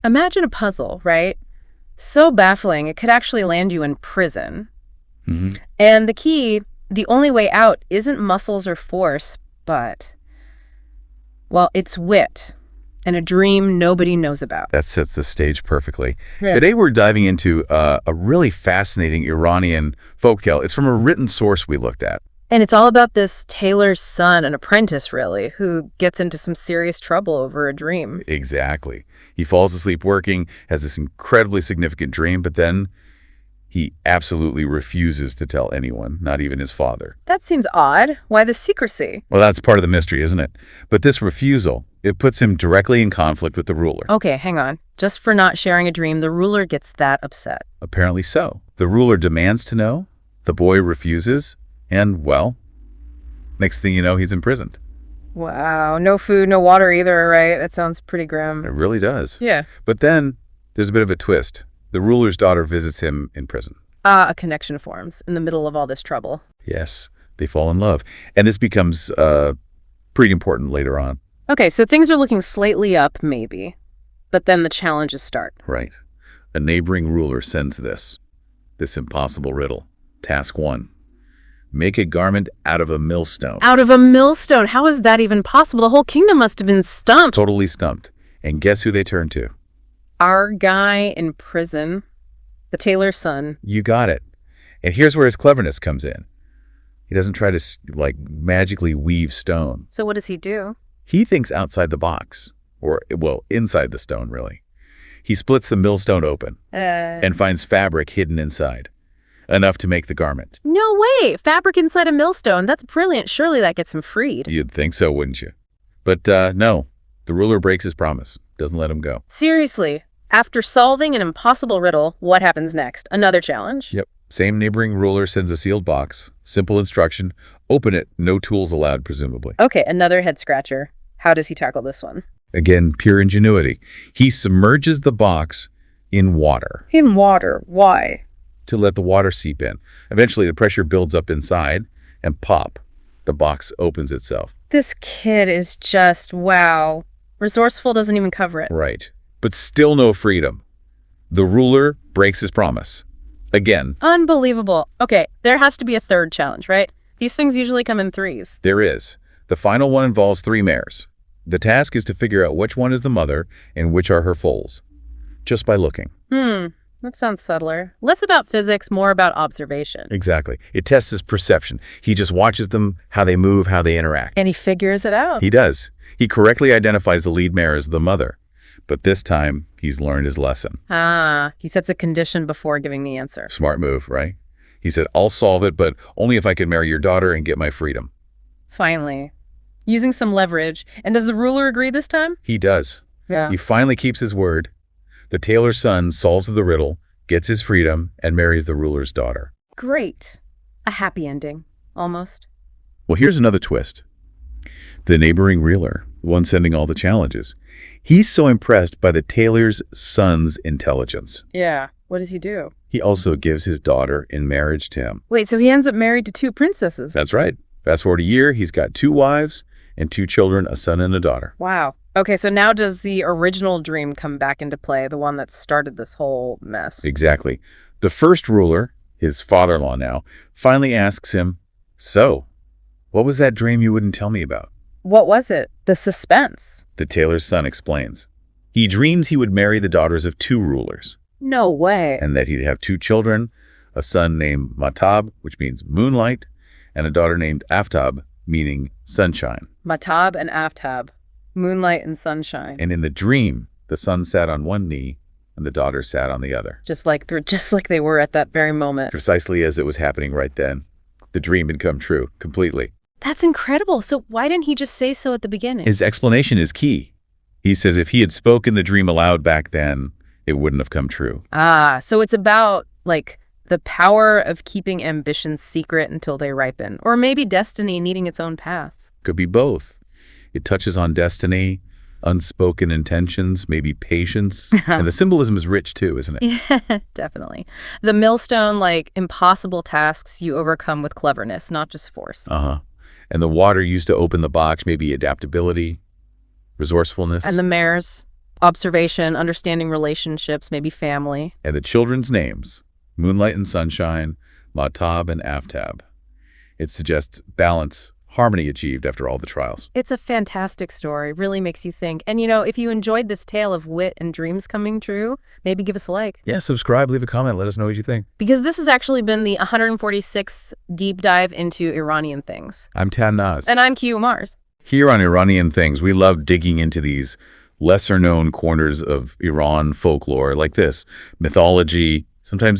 Imagine a puzzle, right? So baffling, it could actually land you in prison. Hmm. And the only way out isn't muscles or force, but, well, it's wit and a dream nobody knows about. That sets the stage perfectly. Yeah. Today we're diving into a really fascinating Iranian folktale. It's from a written source we looked at. And it's all about this Tailor's son, an apprentice, really, who gets into some serious trouble over a dream. Exactly. He falls asleep working, has this incredibly significant dream, but then he absolutely refuses to tell anyone, not even his father. That seems odd. Why the secrecy? Well, that's part of the mystery, isn't it? But this refusal, it puts him directly in conflict with the ruler. Okay, hang on. Just for not sharing a dream, the ruler gets that upset. Apparently so. The ruler demands to know, the boy refuses, and, well, next thing you know, he's imprisoned. Wow, no food, no water either, right? That sounds pretty grim. It really does. Yeah. But then there's a bit of a twist. The ruler's daughter visits him in prison. A connection forms in the middle of all this trouble. Yes, they fall in love. And this becomes pretty important later on. Okay, so things are looking slightly up, maybe. But then the challenges start. Right. A neighboring ruler sends this impossible riddle. Task 1. Make a garment out of a millstone. Out of a millstone? How is that even possible? The whole kingdom must have been stumped. Totally stumped. And guess who they turn to? Our guy in prison, the tailor's son. You got it. And here's where his cleverness comes in. He doesn't try to, magically weave stone. So what does he do? He thinks outside the box. Or, well, inside the stone, really. He splits the millstone open and finds fabric hidden inside. Enough to make the garment. No way! Fabric inside a millstone. That's brilliant. Surely that gets him freed. You'd think so, wouldn't you? But no, the ruler breaks his promise. Doesn't let him go. Seriously, after solving an impossible riddle, what happens next? Another challenge? Yep. Same neighboring ruler sends a sealed box. Simple instruction. Open it. No tools allowed, presumably. Okay, another head scratcher. How does he tackle this one? Again, pure ingenuity. He submerges the box in water. In water. Why? To let the water seep in. Eventually, the pressure builds up inside, and pop, the box opens itself. This kid is just, wow. Resourceful doesn't even cover it. Right. But still no freedom. The ruler breaks his promise. Again. Unbelievable. Okay, there has to be a third challenge, right? These things usually come in threes. There is. The final one involves 3 mares. The task is to figure out which one is the mother and which are her foals. Just by looking. That sounds subtler. Less about physics, more about observation. Exactly. It tests his perception. He just watches them, how they move, how they interact. And he figures it out. He does. He correctly identifies the lead mare as the mother. But this time, he's learned his lesson. He sets a condition before giving the answer. Smart move, right? He said, I'll solve it, but only if I can marry your daughter and get my freedom. Finally. Using some leverage. And does the ruler agree this time? He does. Yeah. He finally keeps his word. The tailor's son solves the riddle, gets his freedom, and marries the ruler's daughter. Great. A happy ending. Almost. Well, here's another twist. The neighboring ruler, the one sending all the challenges, he's so impressed by the tailor's son's intelligence. Yeah. What does he do? He also gives his daughter in marriage to him. Wait, so he ends up married to 2 princesses? That's right. Fast forward a year, he's got 2 wives and 2 children, a son and a daughter. Wow. Okay, so now does the original dream come back into play, the one that started this whole mess? Exactly. The first ruler, his father-in-law now, finally asks him, so, what was that dream you wouldn't tell me about? What was it? The suspense. The tailor's son explains. He dreams he would marry the daughters of 2 rulers. No way. And that he'd have 2 children, a son named Matab, which means moonlight, and a daughter named Aftab, meaning sunshine. Matab and Aftab. Moonlight and sunshine. And in the dream, the son sat on one knee and the daughter sat on the other. Just like they were at that very moment. Precisely as it was happening right then. The dream had come true, completely. That's incredible. So why didn't he just say so at the beginning? His explanation is key. He says if he had spoken the dream aloud back then, it wouldn't have come true. So it's about, the power of keeping ambitions secret until they ripen. Or maybe destiny needing its own path. Could be both. It touches on destiny, unspoken intentions, maybe patience. And the symbolism is rich too, isn't it? Yeah, definitely. The millstone, impossible tasks you overcome with cleverness, not just force. And the water used to open the box, maybe adaptability, resourcefulness. And the mares, Observation, understanding relationships, maybe family. And the children's names, Moonlight and Sunshine, Mahtab and Aftab. It suggests balance, harmony achieved after all the trials. It's a fantastic story, really makes you think. And if you enjoyed this tale of wit and dreams coming true, maybe give us a like. Yeah, subscribe, leave a comment, let us know what you think. Because this has actually been the 146th deep dive into Iranian things. I'm Tan Naz. And I'm Q Mars. Here on Iranian Things, we love digging into these lesser-known corners of Iran folklore like this. Mythology, sometimes